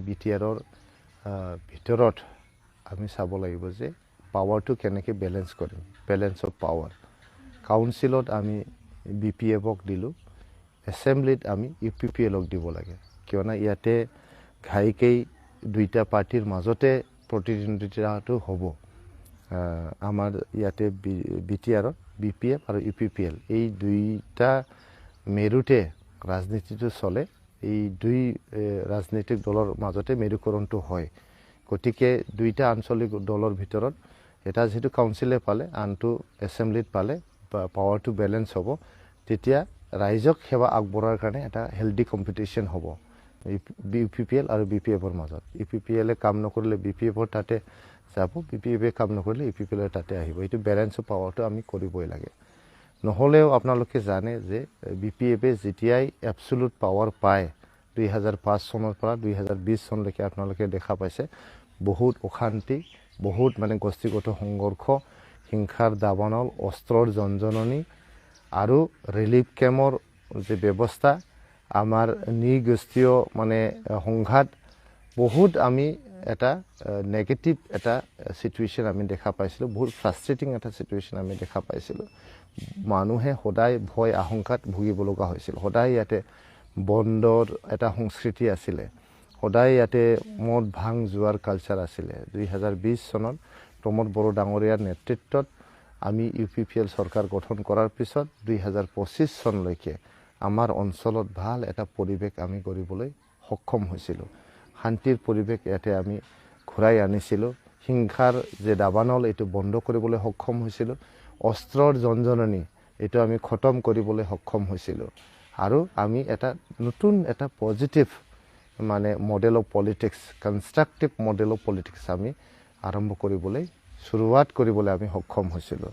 বিটিআৰৰ ভিতৰত আমি চাব লাগিব যে পাৱাৰটো কেনেকৈ বেলেঞ্চ কৰিম, বেলেঞ্চ অফ পাৱাৰ। কাউন্সিলত আমি BPFক দিলোঁ, এছেম্বলিত আমি UPPLক দিব লাগে, কিয়নো ইয়াতে ঘাইকেই দুইটা পাৰ্টিৰ মাজতে প্ৰতিদ্বন্দ্বিতাটো হ'ব। আমাৰ ইয়াতে বিটিআৰত BPF আৰু UPPL এই দুইটা মেৰুতে ৰাজনীতিটো চলে, এই দুই ৰাজনৈতিক দলৰ মাজতে মেৰুকৰণটো হয়। গতিকে দুইটা আঞ্চলিক দলৰ ভিতৰত এটা যিটো কাউন্সিলে পালে, আনটো এছেম্বলিত পালে পাৱাৰটো বেলেঞ্চ হ'ব, তেতিয়া ৰাইজক সেৱা আগবঢ়াৰ কাৰণে এটা হেল্ডি কম্পিটিশ্যন হ'ব UPPL আৰু BPFৰ মাজত। UPPLে কাম নকৰিলে BPFৰ তাতে যাব, BPFে কাম নকৰিলে UPPLৰ তাতে আহিব। এইটো বেলেঞ্চ অফ পাৱাৰটো আমি কৰিবই লাগে। নহ'লেও আপোনালোকে জানে যে BPFে যেতিয়াই এবছলুট পাৱাৰ পায় 2005 চনৰ পৰা 2020 চনলৈকে আপোনালোকে দেখা পাইছে বহুত অশান্তি, বহুত গোষ্ঠীগত সংঘৰ্ষ, হিংসাৰ দাবানল, অস্ত্ৰৰ জনজননী আৰু ৰিলিফ কেম্পৰ যে ব্যৱস্থা, আমাৰ নৃগোষ্ঠীয় সংঘাত, বহুত আমি এটা নেগেটিভ এটা চিটুৱেশ্যন আমি দেখা পাইছিলোঁ, বহুত ফ্ৰাষ্ট্ৰেটিং এটা চিটুৱেশ্যন আমি দেখা পাইছিলোঁ। মানুহে সদায় ভয় আশংকাত ভুগিব লগা হৈছিল। সদায় ইয়াতে বন্দৰ এটা সংস্কৃতি আছিলে, সদায় ইয়াতে মদ ভাং যোৱাৰ কালচাৰ আছিলে। 2020 চনত প্ৰমোদ বড়ো ডাঙৰীয়াৰ নেতৃত্বত আমি UPPL চৰকাৰ গঠন কৰাৰ পিছত 2025 চনলৈকে আমাৰ অঞ্চলত ভাল এটা পৰিৱেশ আমি কৰিবলৈ সক্ষম হৈছিলোঁ। শান্তিৰ পৰিৱেশ ইয়াতে আমি ঘূৰাই আনিছিলোঁ। হিংসাৰ যে দাবানল এইটো বন্ধ কৰিবলৈ সক্ষম হৈছিলোঁ। অস্ত্ৰৰ জনজননী এইটো আমি খতম কৰিবলৈ সক্ষম হৈছিলোঁ। আৰু আমি এটা নতুন এটা positive model of politics, constructive model of politics আমি আৰম্ভ কৰিবলৈ, শুৰুৱাত কৰিবলৈ আমি সক্ষম হৈছিলোঁ।